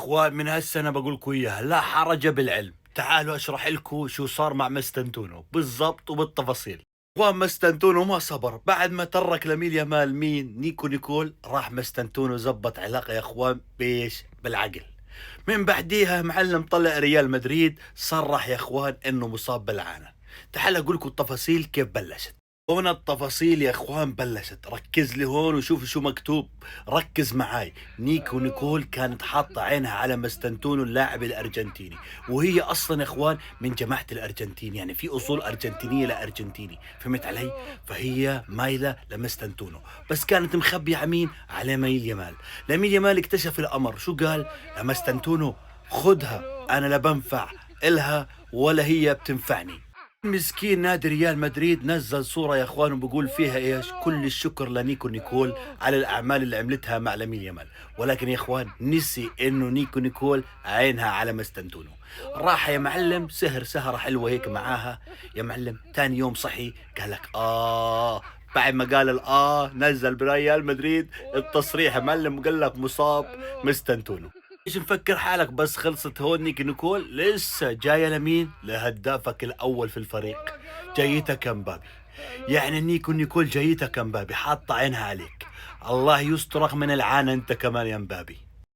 اخوان من هالسنة بقولكوا اياها لا حرج بالعلم. تعالوا اشرح لكم شو صار مع مستنتونو بالضبط وبالتفاصيل. اخوان مستنتونو ما صبر بعد ما ترك لامين يامال مين نيكو نيكول، راح مستنتونو زبط علاقة يا اخوان بيش بالعقل. من بعديها معلم طلع ريال مدريد صرح يا اخوان انه مصاب بالعانة. تعال اقول لكم التفاصيل كيف بلشت. هنا التفاصيل يا اخوان بلشت، ركز لي هون وشوف شو مكتوب. ركز معاي. نيكو نيكول كانت حاطة عينها على مستنتونو اللاعب الارجنتيني، وهي اصلا يا اخوان من جماعة الارجنتين، يعني في اصول ارجنتينية لارجنتيني، فهمت علي؟ فهي مايلة لمستنتونو، بس كانت مخبية عمين على ميل يمال. لامين يمال اكتشف الامر، شو قال لمستنتونو؟ خدها، انا لا بنفع الها ولا هي بتنفعني. مسكين نادي ريال مدريد نزل صورة يا اخوان وبقول فيها ايش؟ كل الشكر لنيكو نيكول على الاعمال اللي عملتها مع لامين يامال، ولكن يا اخوان نسي انه نيكو نيكول عينها على مستنتونو. راح يا معلم سهر سهرة حلوة هيك معاها. يا معلم تاني يوم صحي قال لك بعد ما قال نزل بريال مدريد التصريح يا معلم وقال لك مصاب مستنتونو. ايش مفكر حالك بس خلصت هون نيكي نيكول؟ لسه جايه لمين؟ لهدافك الاول في الفريق، جايتك امبابي. يعني نيكو نيكول جايتك امبابي حاطه عينها عليك. الله يسترك من العانه انت كمان يا امبابي.